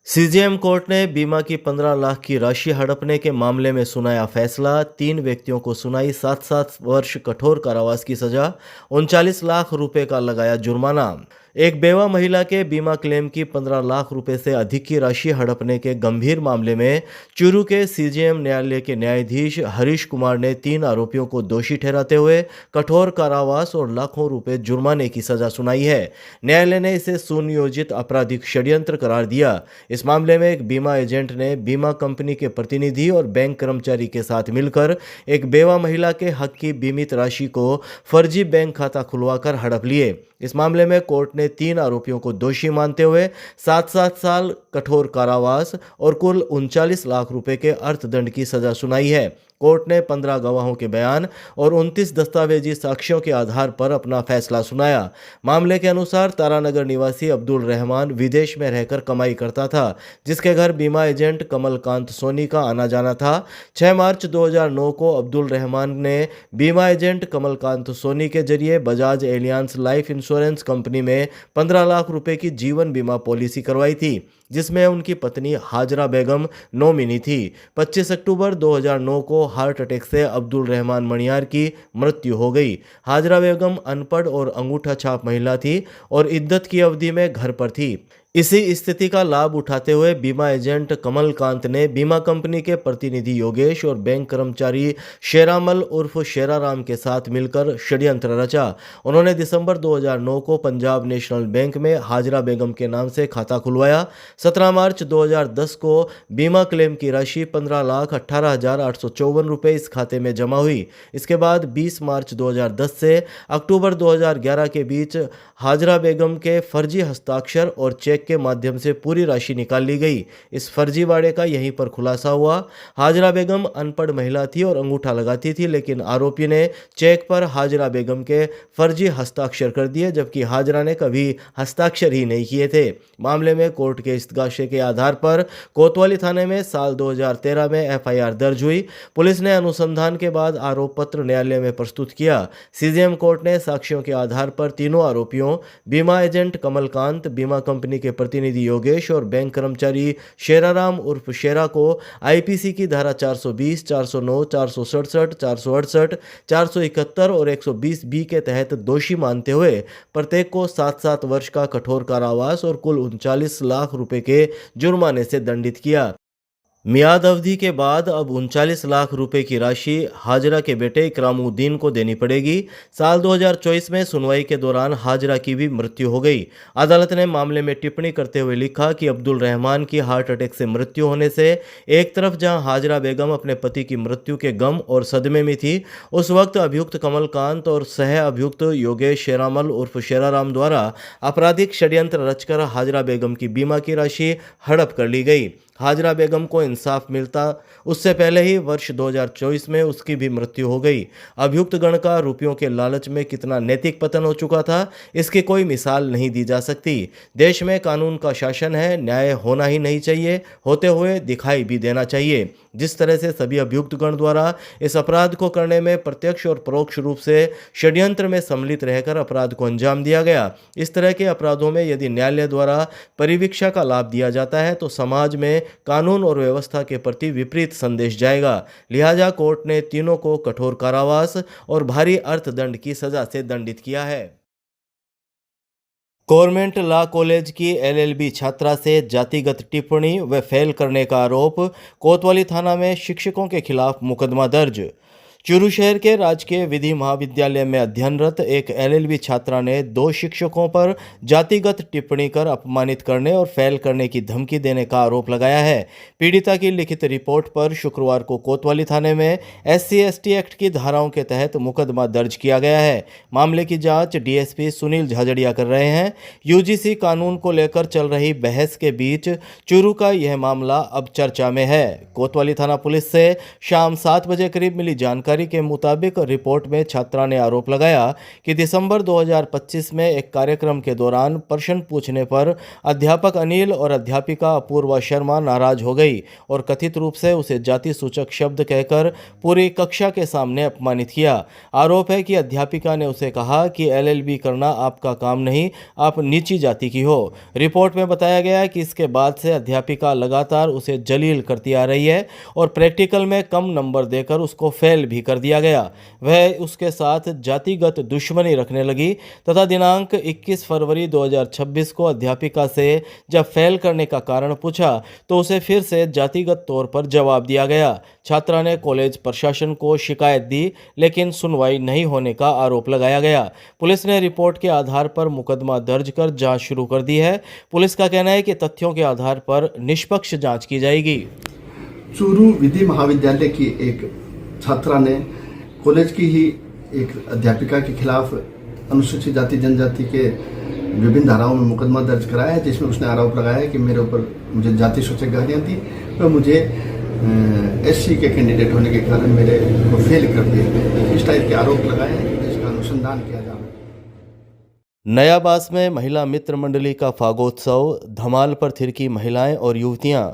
CJM court ने बीमा की 15 लाख की राशि हड़पने के मामले में सुनाया फैसला। 3 व्यक्तियों को सुनाई 7-7 वर्ष कठोर कारावास की सजा, 39 लाख रुपए का लगाया जुर्माना। एक बेवा महिला के बीमा क्लेम की 15 लाख रुपए से अधिक की राशि हड़पने के गंभीर मामले में चूरू के सीजेएम न्यायालय के न्यायाधीश हरीश कुमार ने 3 आरोपियों को दोषी ठहराते हुए कठोर कारावास और लाखों रुपए जुर्माने की सजा सुनाई है। न्यायालय ने इसे सुनियोजित आपराधिक षड्यंत्र करार दिया। इस मामले में एक बीमा एजेंट ने बीमा कंपनी के प्रतिनिधि और बैंक कर्मचारी के साथ मिलकर एक बेवा महिला के हक की बीमित राशि को फर्जी बैंक खाता खुलवाकर हड़प लिए। इस मामले में कोर्ट ने 3 आरोपियों को दोषी मानते हुए 7-7 साल कठोर कारावास और कुल 39 लाख रुपए के अर्थदंड की सजा सुनाई है। कोर्ट ने 15 गवाहों के बयान और 29 दस्तावेजी साक्ष्यों के आधार पर अपना फैसला सुनाया। मामले के अनुसार तारानगर निवासी अब्दुल रहमान विदेश में रहकर कमाई करता था, जिसके घर बीमा एजेंट कमलकांत सोनी का आना जाना था। 6 मार्च 2009 को अब्दुल रहमान ने बीमा एजेंट कमलकांत सोनी के जरिए Bajaj Alliance life insurance company में 15 लाख रुपए की जीवन बीमा पॉलिसी करवाई थी, जिसमें उनकी पत्नी हाजरा बेगम नॉमिनी थी। 25 अक्टूबर 2009 को हार्ट अटैक से अब्दुल रहमान मणियार की मृत्यु हो गई। हाजरा बेगम अनपढ़ और अंगूठा छाप महिला थी और इद्दत की अवधि में घर पर थी। इसी स्थिति का लाभ उठाते हुए बीमा एजेंट कमलकांत ने बीमा कंपनी के प्रतिनिधि योगेश और बैंक कर्मचारी शेरामल उर्फ शेराराम के साथ मिलकर षड्यंत्र रचा। उन्होंने दिसंबर 2009 को पंजाब नेशनल बैंक में हाजरा बेगम के नाम से खाता खुलवाया। 17 मार्च 2010 को बीमा क्लेम की राशि 15,18,854 रुपये इस खाते में जमा हुई। इसके बाद 20 मार्च 2010 से अक्टूबर 2011 के बीच हाजरा बेगम के फर्जी हस्ताक्षर और चेक के माध्यम से पूरी राशि निकाल ली गई। इस फर्जीवाड़े का यहीं पर खुलासा हुआ। हाजरा बेगम अनपढ़ महिला थी और अंगूठा लगाती थी, लेकिन आरोपी ने चेक पर हाजरा बेगम के फर्जी हस्ताक्षर कर दिए, जबकि हाजरा ने कभी हस्ताक्षर ही नहीं किए थे। मामले में कोर्ट के इस्तगाशे के आधार पर कोतवाली थाने में साल 2013 में एफआईआर दर्ज हुई। पुलिस ने अनुसंधान के बाद आरोप पत्र न्यायालय में प्रस्तुत किया। सीजेएम कोर्ट ने साक्ष्यों के आधार पर तीनों आरोपियों बीमा एजेंट कमलकांत, बीमा कंपनी के प्रतिनिधि योगेश और बैंक कर्मचारी शेराराम उर्फ शेरा को आईपीसी की धारा 420, 409, 467, 468, 471 और 120 बी के तहत दोषी मानते हुए प्रत्येक को 7-7 वर्ष का कठोर कारावास और कुल 39 लाख रुपए के जुर्माने से दंडित किया। मियाद अवधि के बाद अब 39 लाख रुपए की राशि हाजरा के बेटे इकरामुद्दीन को देनी पड़ेगी। साल 2024 में सुनवाई के दौरान हाजरा की भी मृत्यु हो गई। अदालत ने मामले में टिप्पणी करते हुए लिखा कि अब्दुल रहमान की हार्ट अटैक से मृत्यु होने से एक तरफ जहां हाजरा बेगम अपने पति की मृत्यु के गम और सदमे में थी, उस वक्त अभियुक्त कमलकांत और सह अभियुक्त योगेश शेरामल उर्फ शेराराम द्वारा आपराधिक षड्यंत्र रचकर हाजरा बेगम की बीमा की राशि हड़प कर ली गई। हाजरा बेगम को इंसाफ मिलता उससे पहले ही वर्ष 2024 में उसकी भी मृत्यु हो गई। अभियुक्त गण का रुपयों के लालच में कितना नैतिक पतन हो चुका था, इसकी कोई मिसाल नहीं दी जा सकती। देश में कानून का शासन है, न्याय होना ही नहीं चाहिए, होते हुए दिखाई भी देना चाहिए। जिस तरह से सभी अभियुक्त गण द्वारा इस अपराध को करने में प्रत्यक्ष और परोक्ष रूप से षड्यंत्र में सम्मिलित रहकर अपराध को अंजाम दिया गया, इस तरह के अपराधों में यदि न्यायालय द्वारा परिवीक्षा का लाभ दिया जाता है तो समाज में कानून और व्यवस्था के प्रति विपरीत संदेश जाएगा। लिहाजा कोर्ट ने तीनों को कठोर कारावास और भारी अर्थदंड की सजा से दंडित किया है। गवर्नमेंट लॉ कॉलेज की एलएलबी छात्रा से जातिगत टिप्पणी व फेल करने का आरोप, कोतवाली थाना में शिक्षकों के खिलाफ मुकदमा दर्ज। चूरू शहर के राजकीय विधि महाविद्यालय में अध्ययनरत एक एलएलबी छात्रा ने 2 शिक्षकों पर जातिगत टिप्पणी कर अपमानित करने और फेल करने की धमकी देने का आरोप लगाया है। पीड़िता की लिखित रिपोर्ट पर शुक्रवार को कोतवाली थाने में SC/ST एक्ट की धाराओं के तहत मुकदमा दर्ज किया गया है। मामले की जांच डीएसपी सुनील झाझड़िया कर रहे हैं। यूजीसी कानून को लेकर चल रही बहस के बीच चूरू का यह मामला अब चर्चा में है। कोतवाली थाना पुलिस से शाम 7 बजे करीब मिली जानकारी जानकारी के मुताबिक रिपोर्ट में छात्रा ने आरोप लगाया कि दिसंबर 2025 में एक कार्यक्रम के दौरान प्रश्न पूछने पर अध्यापक अनिल और अध्यापिका अपूर्वा शर्मा नाराज हो गई और कथित रूप से उसे जाति सूचक शब्द कहकर पूरी कक्षा के सामने अपमानित किया। आरोप है कि अध्यापिका ने उसे कहा कि LLB करना आपका काम नहीं, आप नीची जाति की हो। रिपोर्ट में बताया गया है कि इसके बाद से अध्यापिका लगातार उसे जलील करती आ रही है और प्रैक्टिकल में कम नंबर देकर उसको फेल भी कर दिया गया। वह उसके साथ जातिगत दुश्मनी रखने लगी तथा दिनांक 21 फरवरी 2026 को अध्यापिका से जब फेल करने का कारण पूछा तो उसे फिर से जातिगत तौर पर जवाब दिया गया। छात्रा ने कॉलेज प्रशासन को शिकायत दी लेकिन सुनवाई नहीं होने का आरोप लगाया गया। पुलिस ने रिपोर्ट के आधार पर मुकदमा दर्ज कर जांच शुरू कर दी है। पुलिस का कहना है कि तथ्यों के आधार पर निष्पक्ष जांच की जाएगी। चूरू विधि महाविद्यालय की एक छात्रा ने कॉलेज की ही एक अध्यापिका के खिलाफ अनुसूचित जाति जनजाति के विभिन्न धाराओं में मुकदमा दर्ज कराया है, जिसमें उसने आरोप लगाया है कि मेरे ऊपर मुझे जाति सूचक गालियां दी और मुझे SC के कैंडिडेट होने के कारण मेरे को फेल कर दिया। इस टाइप के आरोप लगाए हैं, जिसका अनुसंधान किया जा रहा है। नयाबास में महिला मित्र मंडली का फागोत्सव, धमाल पर थिरकी महिलाएं और युवतियां।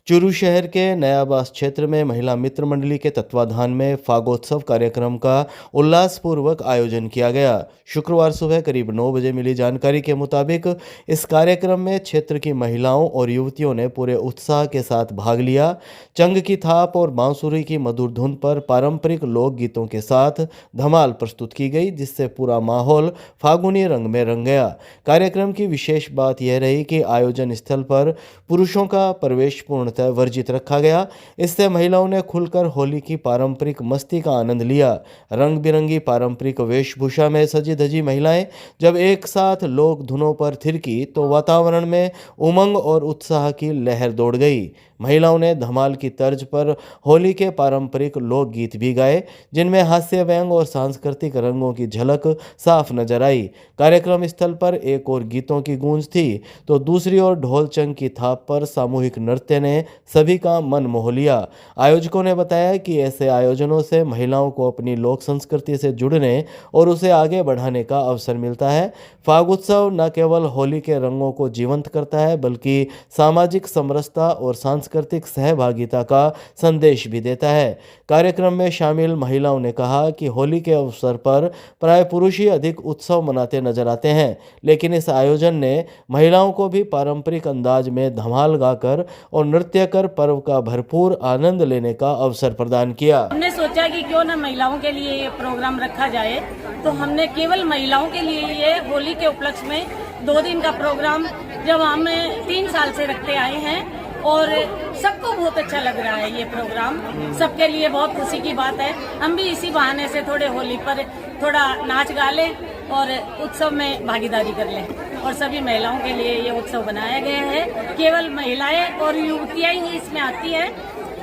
चूरू शहर के नयाबास क्षेत्र में महिला मित्र मंडली के तत्वाधान में फागोत्सव कार्यक्रम का उल्लासपूर्वक आयोजन किया गया। शुक्रवार सुबह करीब 9 बजे मिली जानकारी के मुताबिक इस कार्यक्रम में क्षेत्र की महिलाओं और युवतियों ने पूरे उत्साह के साथ भाग लिया। चंग की थाप और बांसुरी की मधुर धुन पर पारंपरिक लोकगीतों के साथ धमाल प्रस्तुत की गई, जिससे पूरा माहौल फागुनी रंग में रंग गया। कार्यक्रम की विशेष बात यह रही कि आयोजन स्थल पर पुरुषों का प्रवेश पूर्ण वर्जित रखा गया। इससे महिलाओं ने खुलकर होली की पारंपरिक मस्ती का आनंद लिया। रंग बिरंगी पारंपरिक वेशभूषा में सजी धजी महिलाएं जब एक साथ लोक धुनों पर थिरकी तो वातावरण में उमंग और उत्साह की लहर दौड़ गई। महिलाओं ने धमाल की तर्ज पर होली के पारंपरिक लोकगीत भी गाए, जिनमें हास्य व्यंग और सांस्कृतिक रंगों की झलक साफ नजर आई। कार्यक्रम स्थल पर एक और गीतों की गूंज थी तो दूसरी ओर ढोल चंग की थाप पर सामूहिक नृत्य ने सभी का मन मोह लिया। आयोजकों ने बताया कि ऐसे आयोजनों से महिलाओं को अपनी लोक संस्कृति से जुड़ने और उसे आगे बढ़ाने का अवसर मिलता है। फागोत्सव न केवल होली के रंगों को जीवंत करता है बल्कि सामाजिक समरसता और सांस्कृतिक सहभागिता का संदेश भी देता है। कार्यक्रम में शामिल महिलाओं ने कहा कि होली के अवसर पर प्राय पुरुष ही अधिक उत्सव मनाते नजर आते हैं, लेकिन इस आयोजन ने महिलाओं को भी पारंपरिक अंदाज में धमाल गाकर और नृत्य कर पर्व का भरपूर आनंद लेने का अवसर प्रदान किया। हमने सोचा कि क्यों न महिलाओं के लिए ये प्रोग्राम रखा जाए, तो हमने केवल महिलाओं के लिए ये होली के उपलक्ष्य में 2 दिन का प्रोग्राम जब हम 3 साल से रखते आए हैं और सबको बहुत अच्छा लग रहा है। ये प्रोग्राम सबके लिए बहुत खुशी की बात है। हम भी इसी बहाने से थोड़े होली पर थोड़ा नाच गा लें और उत्सव में भागीदारी कर लें। और सभी महिलाओं के लिए ये उत्सव बनाया गया है। केवल महिलाएं और युवतियां ही इसमें आती है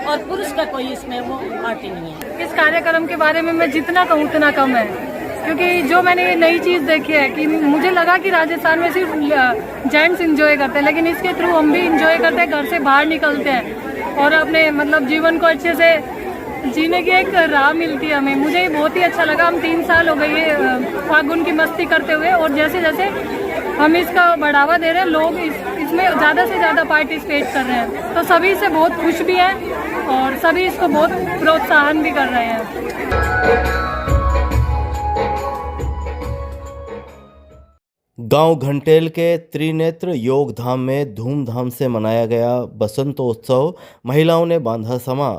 और पुरुष का कोई इसमें वो पार्टी नहीं है। इस कार्यक्रम के बारे में मैं जितना कहूँ उतना कम है, क्योंकि जो मैंने ये नई चीज़ देखी है कि मुझे लगा कि राजस्थान में सिर्फ जेंट्स इंजॉय करते हैं, लेकिन इसके थ्रू हम भी इंजॉय करते हैं, घर से बाहर निकलते हैं और अपने मतलब जीवन को अच्छे से जीने की एक राह मिलती है हमें। मुझे बहुत ही अच्छा लगा। हम 3 साल हो गए ये फागुन की मस्ती करते हुए और जैसे जैसे हम इसका बढ़ावा दे रहे हैं, लोग इसमें ज़्यादा से ज़्यादा पार्टिसिपेट कर रहे हैं, तो सभी से बहुत खुश भी हैं और सभी इसको बहुत प्रोत्साहन भी कर रहे हैं। गांव घंटेल के त्रिनेत्र योग धाम में धूमधाम से मनाया गया बसंतोत्सव, महिलाओं ने बांधा समा।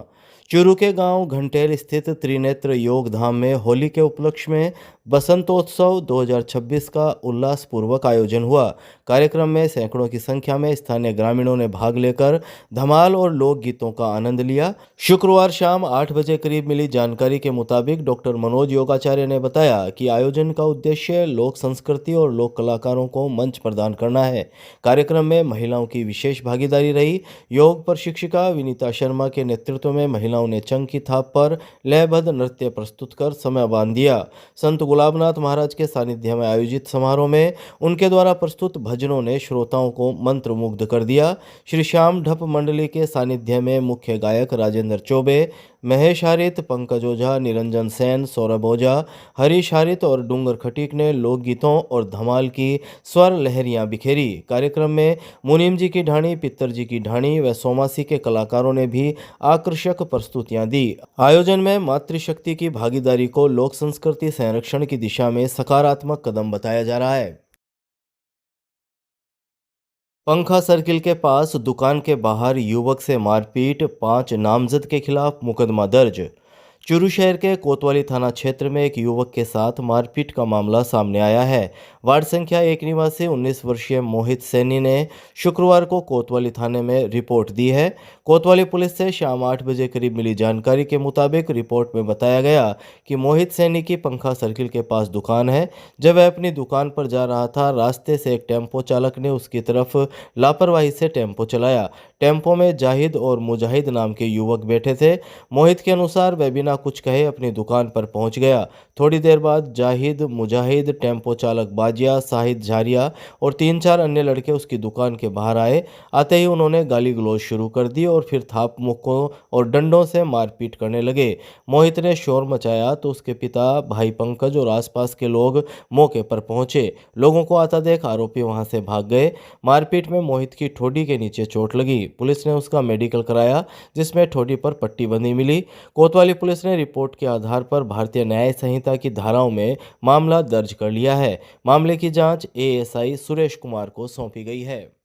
चूरू के गांव घंटेल स्थित त्रिनेत्र योग धाम में होली के उपलक्ष्य में बसंतोत्सव 2026 का उल्लासपूर्वक आयोजन हुआ। कार्यक्रम में सैकड़ों की संख्या में स्थानीय ग्रामीणों ने भाग लेकर धमाल और लोकगीतों का आनंद लिया। शुक्रवार शाम 8 बजे करीब मिली जानकारी के मुताबिक डॉक्टर मनोज योगाचार्य ने बताया कि आयोजन का उद्देश्य लोक संस्कृति और लोक कलाकारों को मंच प्रदान करना है। कार्यक्रम में महिलाओं की विशेष भागीदारी रही। योग प्रशिक्षिका विनीता शर्मा के नेतृत्व में महिलाओं ने चंग की थाप पर लयबद्ध नृत्य प्रस्तुत कर समय बांध दिया। संत गुलाबनाथ महाराज के सानिध्य में आयोजित समारोह में उनके द्वारा प्रस्तुत भजनों ने श्रोताओं को मंत्रमुग्ध कर दिया। श्री श्याम ढप मंडली के सानिध्य में मुख्य गायक राजेंद्र चौबे, महेश हारित, पंकज ओझा, निरंजन सेन, सौरभ ओझा, हरीश हारित और डूंगर खटीक ने लोकगीतों और धमाल की स्वर लहरियां बिखेरी। कार्यक्रम में मुनीम जी की ढाणी, पित्तर जी की ढाणी व सोमासी के कलाकारों ने भी आकर्षक प्रस्तुतियां दी। आयोजन में मातृशक्ति की भागीदारी को लोक संस्कृति संरक्षण की दिशा में सकारात्मक कदम बताया जा रहा है। पंखा सर्किल के पास दुकान के बाहर युवक से मारपीट, 5 नामजद के खिलाफ मुकदमा दर्ज। चूरू शहर के कोतवाली थाना क्षेत्र में एक युवक के साथ मारपीट का मामला सामने आया है। वार्ड संख्या 1 निवासी 19 वर्षीय मोहित सैनी ने शुक्रवार को कोतवाली थाने में रिपोर्ट दी है। कोतवाली पुलिस से शाम 8 बजे करीब मिली जानकारी के मुताबिक रिपोर्ट में बताया गया कि मोहित सैनी की पंखा सर्किल के पास दुकान है। जब वह अपनी दुकान पर जा रहा था, रास्ते से एक टेम्पो चालक ने उसकी तरफ लापरवाही से टेम्पो चलाया। टेम्पो में जाहिद और मुजाहिद नाम के युवक बैठे थे। मोहित के अनुसार वह बिना कुछ कहे अपनी दुकान पर पहुंच गया। थोड़ी देर बाद जाहिद, मुजाहिद, टेम्पो चालक बाजिया, साहिद झारिया और 3-4 अन्य लड़के उसकी दुकान के बाहर आए। आते ही उन्होंने गाली गलौज शुरू कर दी और फिर थाप मुक्कों और डंडों से मारपीट करने लगे। मोहित ने शोर मचाया तो उसके पिता भाई पंकज और आसपास के लोग मौके पर पहुंचे। लोगों को आता देख आरोपी वहां से भाग गए। मारपीट में मोहित की ठोडी के नीचे चोट लगी। पुलिस ने उसका मेडिकल कराया, जिसमें ठोडी पर पट्टी बंधी मिली। कोतवाली पुलिस ने रिपोर्ट के आधार पर भारतीय न्याय संहिता की धाराओं में मामला दर्ज कर लिया है। मामले की जांच एएसआई सुरेश कुमार को सौंपी गई है।